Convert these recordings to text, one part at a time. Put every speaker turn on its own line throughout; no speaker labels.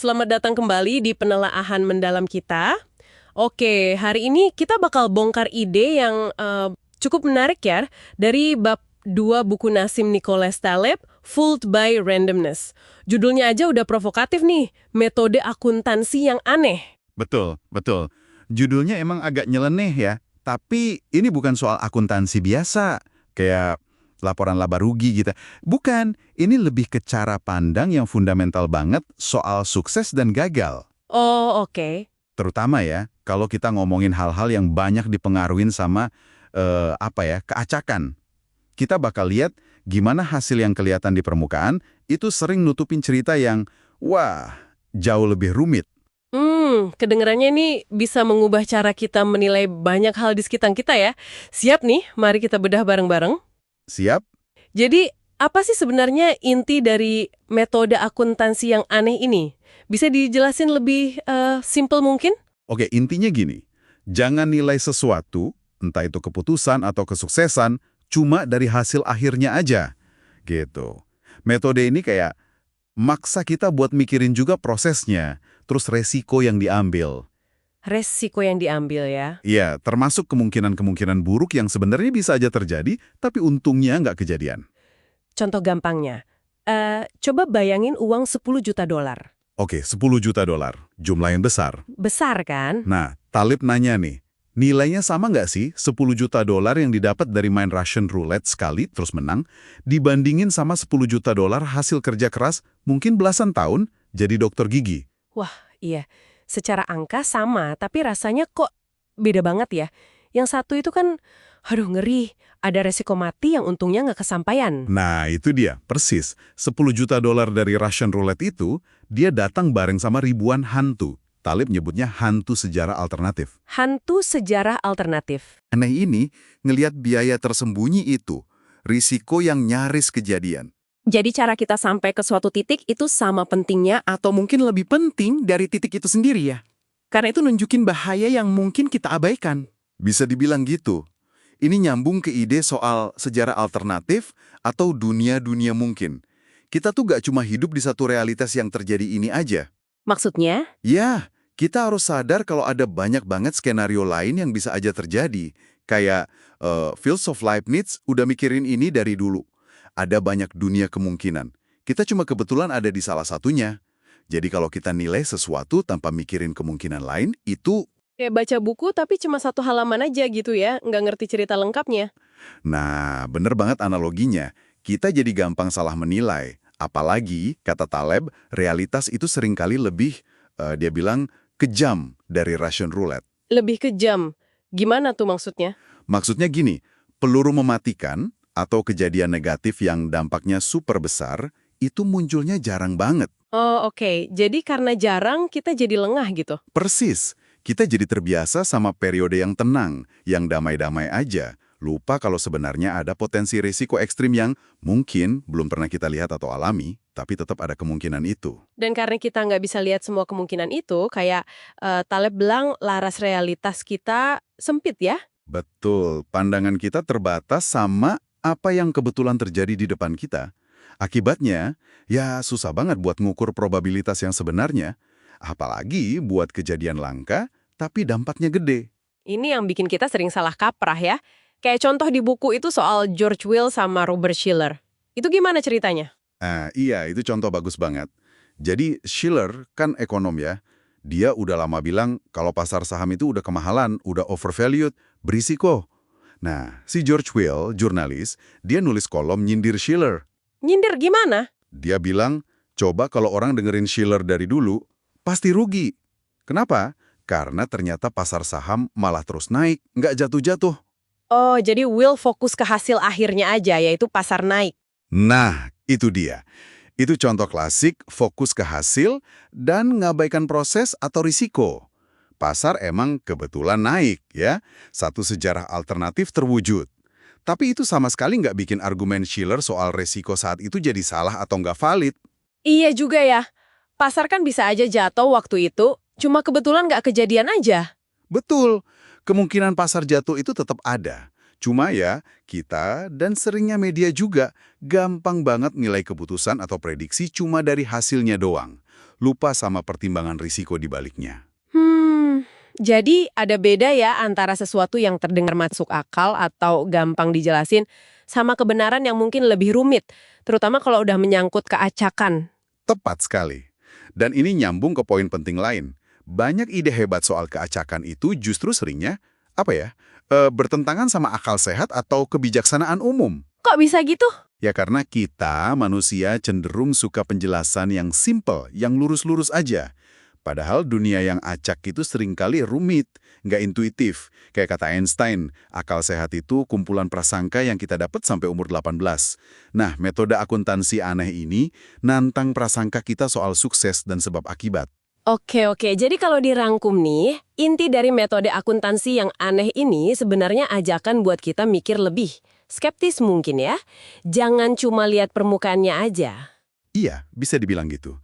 Selamat datang kembali di penelaahan mendalam kita. Oke, hari ini kita bakal bongkar ide yang cukup menarik ya, dari bab 2 buku Nassim Nicholas Taleb, Fooled by Randomness. Judulnya aja udah provokatif nih, metode akuntansi yang aneh.
Betul, betul. Judulnya emang agak nyeleneh ya, tapi ini bukan soal akuntansi biasa, kayak laporan laba rugi gitu. Bukan, ini lebih ke cara pandang yang fundamental banget soal sukses dan gagal.
Oh, oke.
Terutama ya, kalau kita ngomongin hal-hal yang banyak dipengaruhin sama, keacakan. Kita bakal lihat gimana hasil yang kelihatan di permukaan itu sering nutupin cerita yang, wah, jauh lebih rumit.
Kedengarannya ini bisa mengubah cara kita menilai banyak hal di sekitar kita ya. Siap nih, mari kita bedah bareng-bareng.
Siap?
Jadi, apa sih sebenarnya inti dari metode akuntansi yang aneh ini? Bisa dijelasin lebih simple mungkin?
Oke, intinya gini. Jangan nilai sesuatu, entah itu keputusan atau kesuksesan, cuma dari hasil akhirnya aja. Gitu. Metode ini kayak maksa kita buat mikirin juga prosesnya, terus resiko yang diambil.
Resiko yang diambil ya.
Iya, termasuk kemungkinan-kemungkinan buruk yang sebenarnya bisa aja terjadi, tapi untungnya nggak kejadian.
Contoh gampangnya, coba bayangin uang 10 juta dolar.
Oke, 10 juta dolar, jumlah yang besar.
Besar kan?
Nah, Talib nanya nih, nilainya sama nggak sih 10 juta dolar yang didapat dari main Russian roulette sekali terus menang, dibandingin sama 10 juta dolar hasil kerja keras mungkin belasan tahun jadi dokter gigi?
Wah, iya. Secara angka sama, tapi rasanya kok beda banget ya. Yang satu itu kan, aduh ngeri, ada resiko mati yang untungnya nggak kesampaian.
Nah, itu dia, persis. 10 juta dolar dari Russian roulette itu, dia datang bareng sama ribuan hantu. Talib nyebutnya hantu sejarah alternatif.
Hantu sejarah alternatif.
Aneh ini, ngelihat biaya tersembunyi itu, risiko yang nyaris kejadian.
Jadi cara kita sampai ke suatu titik itu sama pentingnya
Atau mungkin lebih penting dari titik itu sendiri ya. Karena itu nunjukin bahaya yang mungkin kita abaikan.
Bisa dibilang gitu. Ini nyambung ke ide soal sejarah alternatif atau dunia-dunia mungkin. Kita tuh gak cuma hidup di satu realitas yang terjadi ini aja.
Maksudnya?
Ya, kita harus sadar kalau ada banyak banget skenario lain yang bisa aja terjadi. Kayak filsuf Leibniz udah mikirin ini dari dulu. Ada banyak dunia kemungkinan. Kita cuma kebetulan ada di salah satunya. Jadi kalau kita nilai sesuatu tanpa mikirin kemungkinan lain, itu...
Kayak baca buku tapi cuma satu halaman aja gitu ya, nggak ngerti cerita lengkapnya.
Nah, bener banget analoginya. Kita jadi gampang salah menilai. Apalagi, kata Taleb, realitas itu seringkali lebih, dia bilang, kejam dari Russian roulette.
Lebih kejam. Gimana tuh maksudnya?
Maksudnya gini, peluru mematikan atau kejadian negatif yang dampaknya super besar, itu munculnya jarang banget.
Oh, oke. Jadi karena jarang, kita jadi lengah gitu.
Persis, kita jadi terbiasa sama periode yang tenang, yang damai-damai aja. Lupa kalau sebenarnya ada potensi risiko ekstrim yang mungkin belum pernah kita lihat atau alami, tapi tetap ada kemungkinan itu.
Dan karena kita nggak bisa lihat semua kemungkinan itu, kayak Taleb bilang laras realitas kita sempit ya.
Betul, pandangan kita terbatas sama apa yang kebetulan terjadi di depan kita. Akibatnya, ya susah banget buat ngukur probabilitas yang sebenarnya. Apalagi buat kejadian langka, tapi dampaknya gede.
Ini yang bikin kita sering salah kaprah ya. Kayak contoh di buku itu soal George Will sama Robert Shiller. Itu gimana ceritanya?
Iya, itu contoh bagus banget. Jadi Shiller kan ekonom ya. Dia udah lama bilang kalau pasar saham itu udah kemahalan, udah overvalued, berisiko. Nah, si George Will, jurnalis, dia nulis kolom nyindir Shiller.
Nyindir gimana?
Dia bilang, coba kalau orang dengerin Shiller dari dulu, pasti rugi. Kenapa? Karena ternyata pasar saham malah terus naik, nggak jatuh-jatuh.
Oh, jadi Will fokus ke hasil akhirnya aja, yaitu pasar naik.
Nah, itu dia. Itu contoh klasik fokus ke hasil dan ngabaikan proses atau risiko. Pasar emang kebetulan naik, ya. Satu sejarah alternatif terwujud. Tapi itu sama sekali nggak bikin argumen Shiller soal resiko saat itu jadi salah atau nggak valid.
Iya juga ya. Pasar kan bisa aja jatuh waktu itu, cuma kebetulan nggak kejadian aja.
Betul, kemungkinan pasar jatuh itu tetap ada. Cuma ya, kita dan seringnya media juga gampang banget nilai keputusan atau prediksi cuma dari hasilnya doang. Lupa sama pertimbangan risiko di baliknya.
Jadi ada beda ya antara sesuatu yang terdengar masuk akal atau gampang dijelasin sama kebenaran yang mungkin lebih rumit, terutama kalau udah menyangkut keacakan.
Tepat sekali. Dan ini nyambung ke poin penting lain. Banyak ide hebat soal keacakan itu justru seringnya, bertentangan sama akal sehat atau kebijaksanaan umum.
Kok bisa gitu?
Ya karena kita, manusia, cenderung suka penjelasan yang simple, yang lurus-lurus aja. Padahal dunia yang acak itu seringkali rumit, nggak intuitif. Kayak kata Einstein, akal sehat itu kumpulan prasangka yang kita dapat sampai umur 18. Nah, metode akuntansi aneh ini nantang prasangka kita soal sukses dan sebab akibat.
Oke, jadi kalau dirangkum nih, inti dari metode akuntansi yang aneh ini sebenarnya ajakan buat kita mikir lebih. Skeptis mungkin ya. Jangan cuma lihat permukaannya aja.
Iya, bisa dibilang gitu.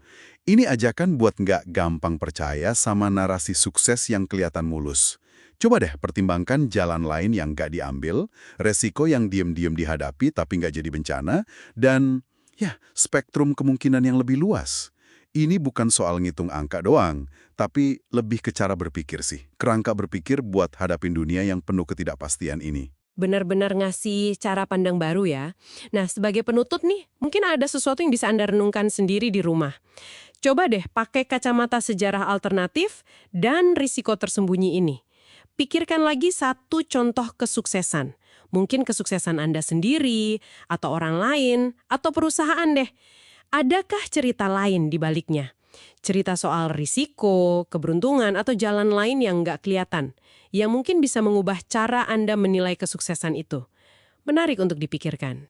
Ini ajakan buat nggak gampang percaya sama narasi sukses yang kelihatan mulus. Coba deh pertimbangkan jalan lain yang nggak diambil, resiko yang diem-diem dihadapi tapi nggak jadi bencana, dan ya, spektrum kemungkinan yang lebih luas. Ini bukan soal ngitung angka doang, tapi lebih ke cara berpikir sih. Kerangka berpikir buat hadapin dunia yang penuh ketidakpastian ini.
Benar-benar ngasih cara pandang baru ya. Nah, sebagai penutup nih, mungkin ada sesuatu yang bisa Anda renungkan sendiri di rumah. Coba deh pakai kacamata sejarah alternatif dan risiko tersembunyi ini. Pikirkan lagi satu contoh kesuksesan. Mungkin kesuksesan Anda sendiri, atau orang lain, atau perusahaan deh. Adakah cerita lain di baliknya? Cerita soal risiko, keberuntungan, atau jalan lain yang nggak kelihatan, yang mungkin bisa mengubah cara Anda menilai kesuksesan itu. Menarik untuk dipikirkan.